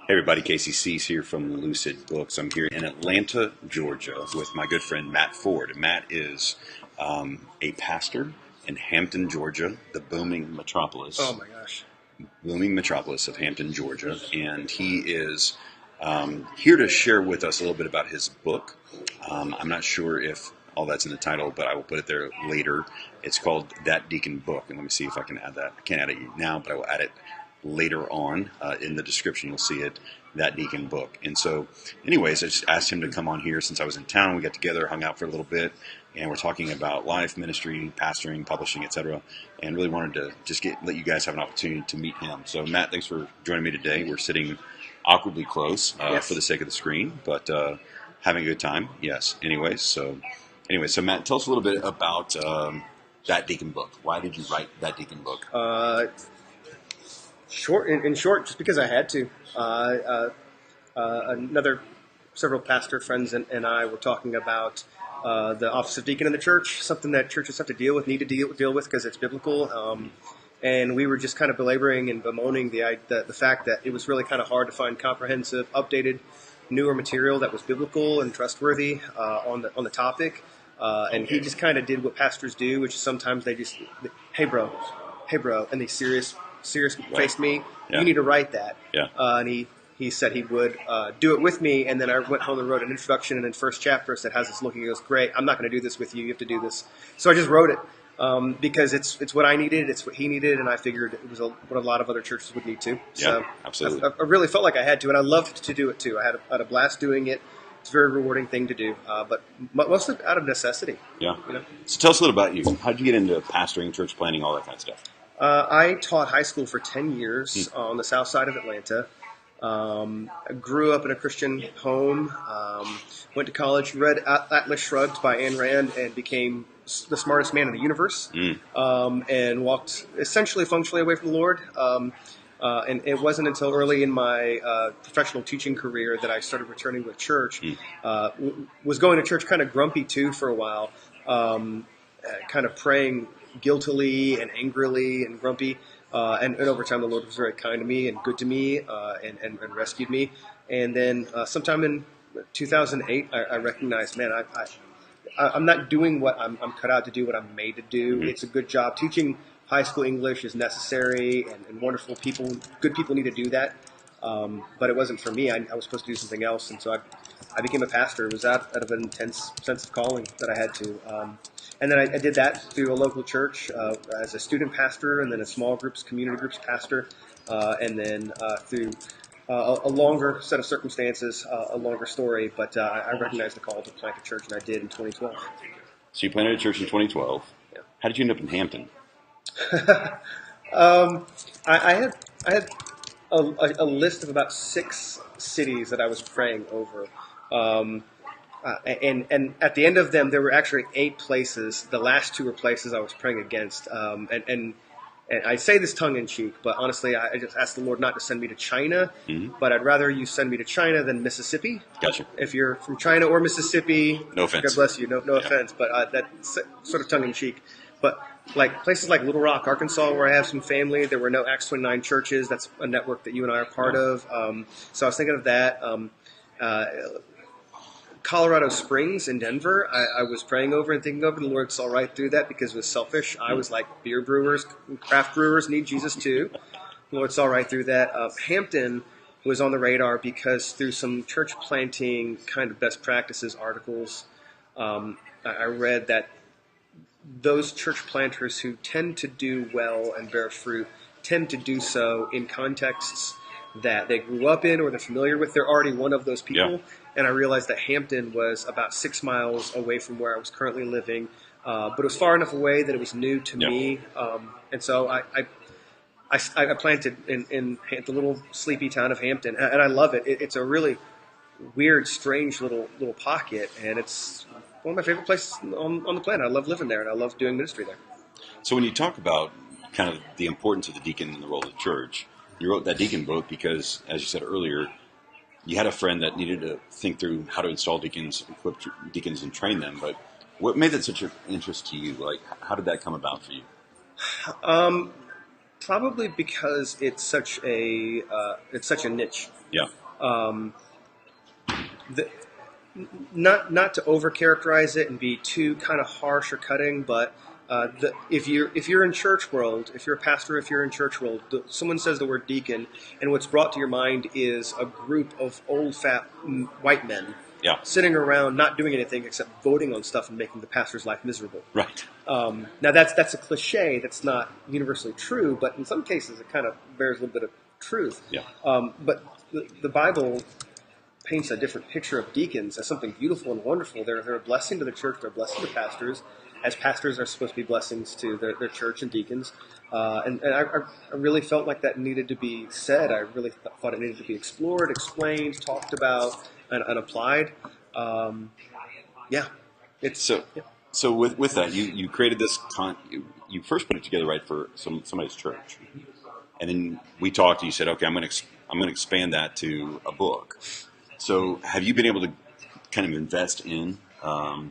Hey everybody, Casey Cease here from Lucid Books. I'm here in Atlanta, Georgia with my good friend Matt Ford. Matt is a pastor in Hampton, Georgia, the booming metropolis. Oh my gosh. Booming metropolis of Hampton, Georgia. And he is here to share with us a little bit about his book. I'm not sure if all that's in the title, but I will put it there later. It's called That Deacon Book. And let me see if I can add that. I can't add it now, but I will add it later on in the description. You'll see it, That Deacon Book. And so anyways, I just asked him to come on here since I was in town. We got together, hung out for a little bit, and we're talking about life, ministry, pastoring, publishing, etc. And really wanted to just let you guys have an opportunity to meet him. So Matt, thanks for joining me today. We're sitting awkwardly close for the sake of the screen, but having a good time. Yes. So Matt, tell us a little bit about That Deacon Book. Why did you write That Deacon Book? In short, just because I had to. Several pastor friends and I were talking about the office of deacon in the church, something that churches have to need to deal with because it's biblical. And we were just kind of belaboring and bemoaning the fact that it was really kind of hard to find comprehensive, updated, newer material that was biblical and trustworthy on the topic. And he just kind of did what pastors do, which is sometimes they just, hey bro, and they serious faced me. Yeah. You need to write that. Yeah. And he said he would do it with me. And then I went home and wrote an introduction and then first chapter said, how's this looking? He goes, great. I'm not going to do this with you. You have to do this. So I just wrote it because it's what I needed. It's what he needed. And I figured it was what a lot of other churches would need to. So yeah, absolutely. I really felt like I had to, and I loved to do it too. I had a blast doing it. It's a very rewarding thing to do, but mostly out of necessity. Yeah. You know? So tell us a little about you. How did you get into pastoring, church planning, all that kind of stuff? I taught high school for 10 years on the south side of Atlanta. I grew up in a Christian home, went to college, read Atlas Shrugged by Ayn Rand, and became the smartest man in the universe, and walked essentially functionally away from the Lord. And it wasn't until early in my professional teaching career that I started returning to church. Was going to church kind of grumpy too for a while, kind of praying guiltily and angrily and grumpy. And over time, the Lord was very kind to me and good to me and rescued me. And then sometime in 2008, I recognized, man, I'm not doing what I'm cut out to do, what I'm made to do. It's a good job. Teaching high school English is necessary and wonderful people. Good people need to do that. But it wasn't for me. I was supposed to do something else. And so I became a pastor. It was out of an intense sense of calling that I had to. And then I did that through a local church as a student pastor, and then a small groups, community groups pastor, and then through a longer set of circumstances, a longer story. But I recognized the call to plant a church, and I did in 2012. So you planted a church in 2012. Yeah. How did you end up in Hampton? I had a list of about 6 cities that I was praying over. And at the end of them, there were actually 8 places. The last 2 were places I was praying against. And I say this tongue in cheek, but honestly, I just asked the Lord not to send me to China. But I'd rather you send me to China than Mississippi. Gotcha. If you're from China or Mississippi, no offense. God bless you. No offense, but that's sort of tongue in cheek. But like places like Little Rock, Arkansas, where I have some family, there were no Acts 29 churches. That's a network that you and I are part of. So I was thinking of that. Colorado Springs in Denver, I was praying over and thinking over, and the Lord saw right through that because it was selfish. I was like, beer brewers, craft brewers need Jesus too. The Lord saw right through that. Hampton was on the radar because through some church planting kind of best practices articles, I read that those church planters who tend to do well and bear fruit tend to do so in contexts that they grew up in or they're familiar with. They're already one of those people. Yeah. And I realized that Hampton was about 6 miles away from where I was currently living, but it was far enough away that it was new to me. And so I planted in the little sleepy town of Hampton, and I love it. It's a really weird, strange little pocket, and it's one of my favorite places on the planet. I love living there, and I love doing ministry there. So when you talk about kind of the importance of the deacon and the role of the church, you wrote That Deacon Book because, as you said earlier, you had a friend that needed to think through how to install deacons, equip deacons, and train them. But what made that such an interest to you? Like, how did that come about for you? Probably because it's such a niche. Yeah. Um, the, not to overcharacterize it and be too kind of harsh or cutting, but if you're in church world, if you're a pastor, if you're in church world, someone says the word deacon, and what's brought to your mind is a group of old fat white men Yeah. sitting around not doing anything except voting on stuff and making the pastor's life miserable. Right. Now that's a cliche that's not universally true, but in some cases it kind of bears a little bit of truth. Yeah. But the Bible paints a different picture of deacons as something beautiful and wonderful. They're a blessing to the church. They're a blessing to pastors, as pastors are supposed to be blessings to their church and deacons. And I really felt like that needed to be said. I really thought it needed to be explored, explained, talked about, and applied. Yeah. It's So, yeah. so with that, you created this you first put it together, right, for somebody's church, and then we talked. And you said, okay, I'm going to expand that to a book. So, have you been able to kind of invest in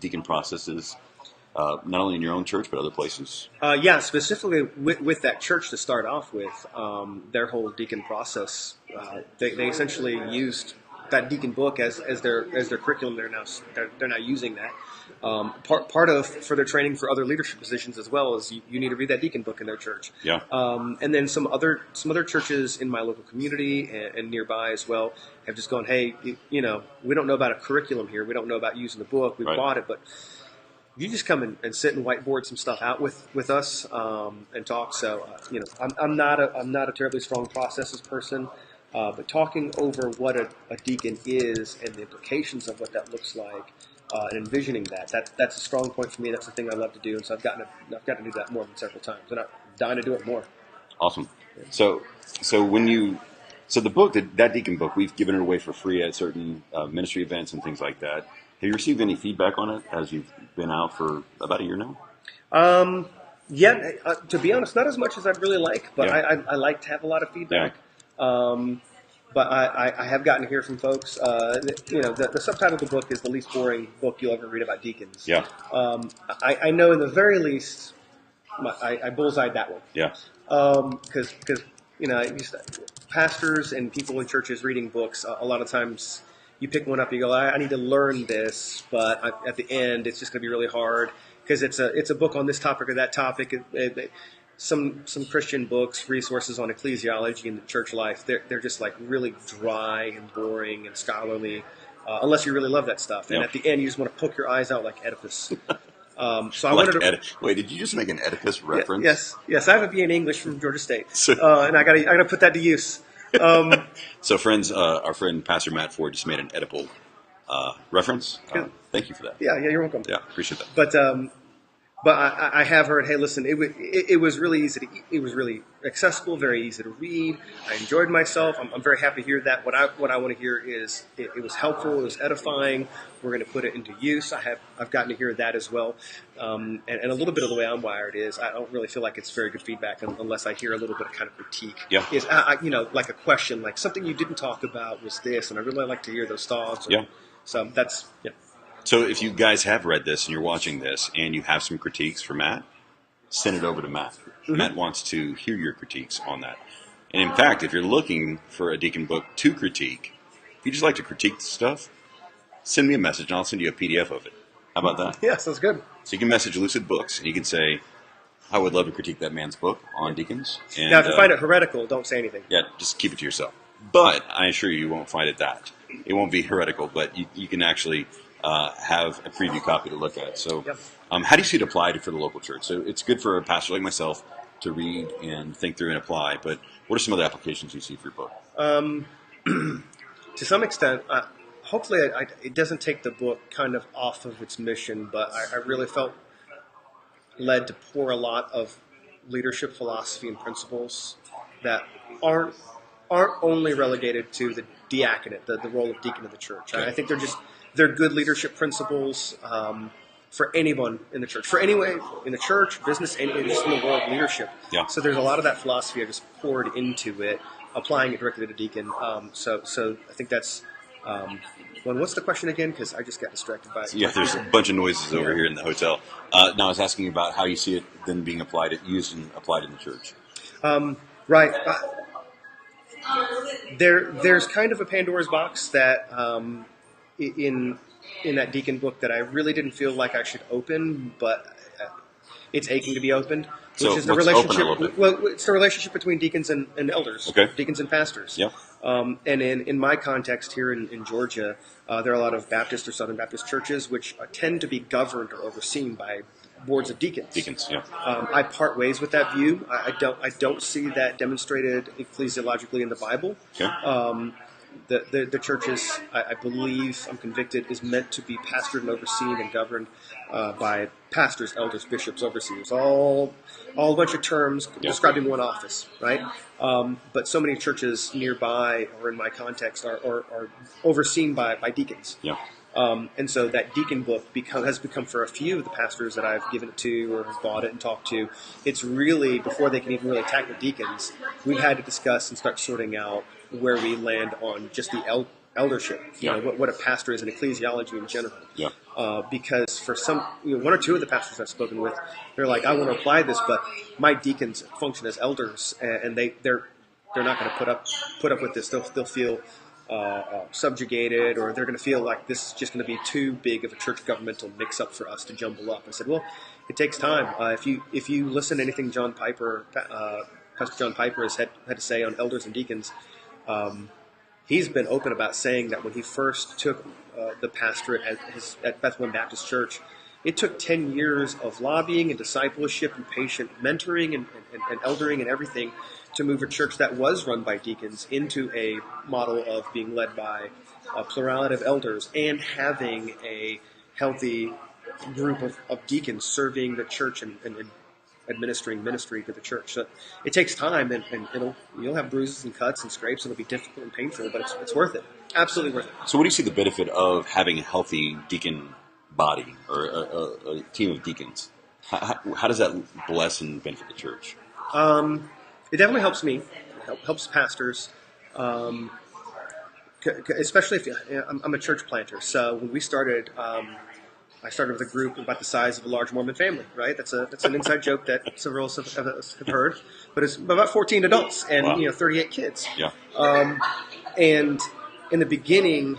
deacon processes, not only in your own church but other places? Yeah, specifically with that church to start off with, their whole deacon process. They essentially used that deacon book as their curriculum. They're now using that. Part of for their training for other leadership positions as well is you need to read that deacon book in their church. Yeah. And then some other churches in my local community and nearby as well have just gone, hey, we don't know about a curriculum here. We don't know about using the book. We Right. bought it, but you just come and sit and whiteboard some stuff out with us and talk. So I'm not a terribly strong processes person, but talking over what a deacon is and the implications of what that looks like. And envisioning that's a strong point for me. That's the thing I love to do, and so I've gotten to do that more than several times, and I'm dying to do it more. Awesome. So the book, that deacon book, we've given it away for free at certain ministry events and things like that. Have you received any feedback on it as you've been out for about a year now? Yeah, to be honest, not as much as I'd really like, but Yeah. I like to have a lot of feedback. Yeah. But I have gotten to hear from folks. The subtitle of the book is The Least Boring Book You'll Ever Read About Deacons. Yeah. I know in the very least, I bullseyed that one. Yeah. Because pastors and people in churches reading books, a lot of times you pick one up, you go, I need to learn this, but at the end it's just going to be really hard because it's a book on this topic or that topic. Some Christian books, resources on ecclesiology and the church life, they're just like really dry and boring and scholarly, unless you really love that stuff. And Yeah. at the end, you just want to poke your eyes out like Oedipus. So I Like wanted to. Wait, did you just make an Oedipus reference? Yes. I have a BA in English from Georgia State, So- and I gotta put that to use. So, friends, our friend Pastor Matt Ford just made an Oedipal reference. Thank you for that. Yeah, you're welcome. Yeah, appreciate that. But I have heard. Hey, listen, it was really easy. It was really accessible, very easy to read. I enjoyed myself. I'm very happy to hear that. What I want to hear is it was helpful. It was edifying. We're going to put it into use. I've gotten to hear that as well. And a little bit of the way I'm wired is I don't really feel like it's very good feedback unless I hear a little bit of kind of critique. Yeah. Is like a question, like something you didn't talk about was this, and I really like to hear those thoughts. Yeah. So that's yeah. So if you guys have read this and you're watching this and you have some critiques for Matt, send it over to Matt. Mm-hmm. Matt wants to hear your critiques on that. And in fact, if you're looking for a deacon book to critique, if you just like to critique stuff, send me a message and I'll send you a PDF of it. How about that? Yeah, sounds good. So you can message Lucid Books and you can say, I would love to critique that man's book on deacons. And, Now, if you find it heretical, don't say anything. Yeah, just keep it to yourself. But I assure you won't find it that. It won't be heretical, but you can actually have a preview copy to look at. So Yep. How do you see it applied for the local church? So it's good for a pastor like myself to read and think through and apply, but what are some other applications you see for your book? To some extent, hopefully it doesn't take the book kind of off of its mission, but I really felt led to pour a lot of leadership philosophy and principles that aren't only relegated to the diaconate, the role of deacon of the church. Okay. I think they're good leadership principles for anyone in the church, for anyone in the church, business, and just in the world of leadership. Yeah. So there's a lot of that philosophy I just poured into it, applying it directly to deacon. So I think that's. What's the question again? Because I just got distracted by it. Yeah, there's a bunch of noises over here in the hotel. Now I was asking about how you see it then being used and applied in the church. Right. There's kind of a Pandora's box that in that deacon book that I really didn't feel like I should open, but it's aching to be opened, which So is the what's open a relationship. little bit? Well, it's the relationship between deacons and elders, Okay. deacons and pastors. Yeah. And in my context here in Georgia, there are a lot of Baptist or Southern Baptist churches which tend to be governed or overseen by boards of deacons. Deacons, yeah. I part ways with that view. I don't see that demonstrated ecclesiologically in the Bible. Okay. The churches, I believe, I'm convicted, is meant to be pastored and overseen and governed by pastors, elders, bishops, overseers, all a bunch of terms describing one office, right? But so many churches nearby or in my context are overseen by deacons. Yeah. And so that deacon book has become, for a few of the pastors that I've given it to or have bought it and talked to, it's really, before they can even really tackle deacons, we've had to discuss and start sorting out where we land on just the eldership, what a pastor is in ecclesiology in general. Yeah. Because for some, one or two of the pastors I've spoken with, they're like, I want to apply this, but my deacons function as elders, and they're not going to put up with this. They'll feel subjugated, or they're going to feel like this is just going to be too big of a church governmental mix-up for us to jumble up. I said, well, it takes time. If you listen to anything Pastor John Piper has had to say on elders and deacons, he's been open about saying that when he first took the pastorate at Bethlehem Baptist Church, it took 10 years of lobbying and discipleship and patient mentoring and eldering and everything to move a church that was run by deacons into a model of being led by a plurality of elders and having a healthy group of deacons serving the church and administering ministry to the church. So it takes time, and you'll have bruises and cuts and scrapes, and it'll be difficult and painful, but it's worth it. Absolutely worth it. So what do you see the benefit of having a healthy deacon body or a team of deacons? How does that bless and benefit the church? It definitely helps me. It helps pastors, especially if I'm a church planter. So when we started, I started with a group about the size of a large Mormon family. Right? That's an inside joke that several of us have heard. But it's about 14 adults and Wow. 38 kids. Yeah. And in the beginning,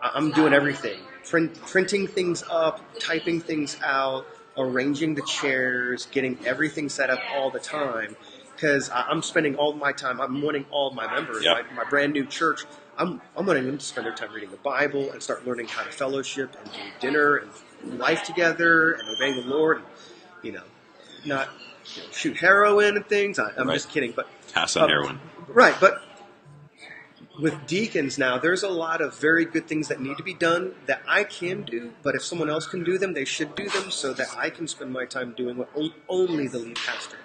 I'm doing everything. Printing things up, typing things out, arranging the chairs, getting everything set up all the time. Because I'm spending all my time, I'm wanting all my members, my brand new church, I'm wanting them to spend their time reading the Bible and start learning how to fellowship and do dinner and life together and obeying the Lord and, not shoot heroin and things. I'm just kidding. But Pass on heroin. Right, but with deacons now, there's a lot of very good things that need to be done that I can do, but if someone else can do them, they should do them so that I can spend my time doing what only the lead pastor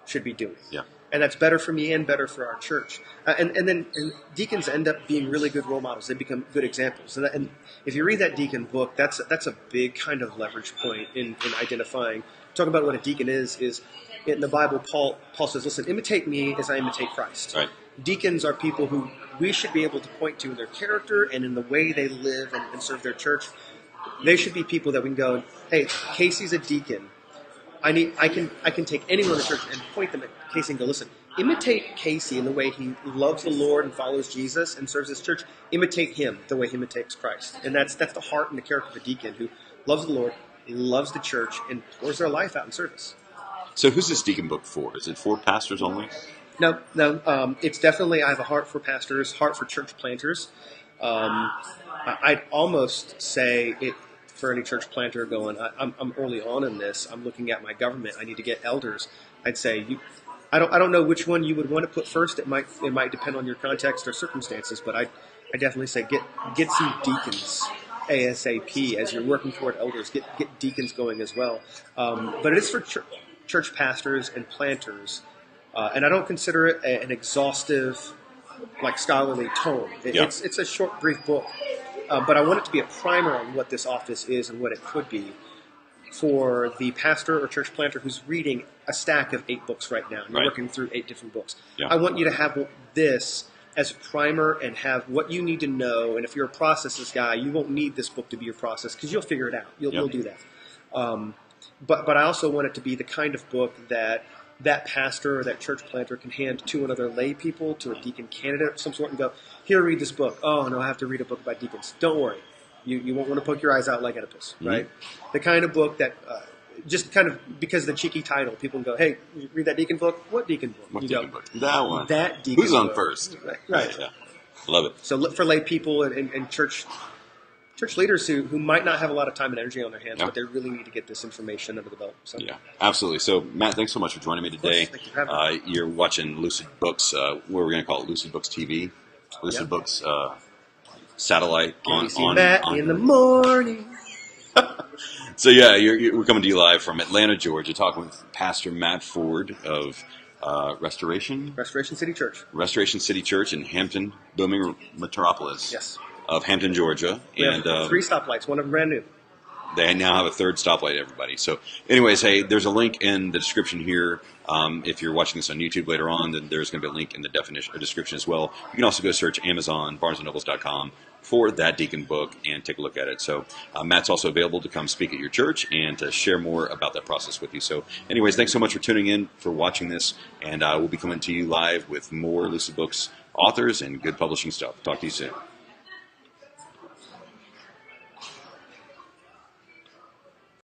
should be doing. Yeah. And that's better for me and better for our church. And then deacons end up being really good role models. They become good examples. And if you read that deacon book, that's a big kind of leverage point in identifying. Talk about what a deacon is in the Bible, Paul says, listen, imitate me as I imitate Christ. Right. Deacons are people who we should be able to point to in their character and in the way they live and serve their church. They should be people that we can go, hey, Casey's a deacon. I can take anyone in the church and point them at Casey and go, listen, imitate Casey in the way he loves the Lord and follows Jesus and serves his church. Imitate him the way he imitates Christ. And that's the heart and the character of a deacon who loves the Lord, loves the church, and pours their life out in service. So who's this deacon book for? Is it for pastors only? No. It's definitely, I have a heart for pastors, heart for church planters. I'd almost say it for any church planter going, I'm early on in this. I'm looking at my government. I need to get elders. I'd say I don't know which one you would want to put first. It might depend on your context or circumstances, but I definitely say get some deacons ASAP as you're working toward elders. Get deacons going as well. But it is for church pastors and planters, and I don't consider it an exhaustive, like scholarly tome. It's a short, brief book, but I want it to be a primer on what this office is and what it could be for the pastor or church planter who's reading a stack of 8 books right now. You're working through 8 different books. Yeah. I want you to have this as a primer and have what you need to know. And if you're a processes guy, you won't need this book to be your process because you'll figure it out. You'll do that. But I also want it to be the kind of book that that pastor or that church planter can hand to another lay people, to a deacon candidate of some sort, and go, here, read this book. Oh, no, I have to read a book by deacons. Don't worry. You won't want to poke your eyes out like Oedipus, right? The kind of book that just kind of because of the cheeky title, people can go, hey, you read that deacon book? What deacon book? What you deacon go, book? That one. That deacon Who's on book. first? Right. Yeah. Love it. So look for lay people and church leaders who might not have a lot of time and energy on their hands, but they really need to get this information under the belt. So. Yeah, absolutely. So, Matt, thanks so much for joining me today. Thank you for having me. You're watching Lucid Books. What are we going to call it? Lucid Books TV? Lucid Books satellite on Matt in the morning. So, yeah, we're coming to you live from Atlanta, Georgia, talking with Pastor Matt Ford of Restoration City Church in Hampton, booming metropolis. Yes. Of Hampton, Georgia. We have 3 stoplights, one of them brand new. They now have a 3rd stoplight, everybody. So anyways, hey, there's a link in the description here. If you're watching this on YouTube later on, then there's going to be a link in the description as well. You can also go search Amazon, BarnesandNobles.com for That Deacon book and take a look at it. So Matt's also available to come speak at your church and to share more about that process with you. So anyways, thanks so much for tuning in, for watching this, and we'll be coming to you live with more Lucid Books authors and good publishing stuff. Talk to you soon.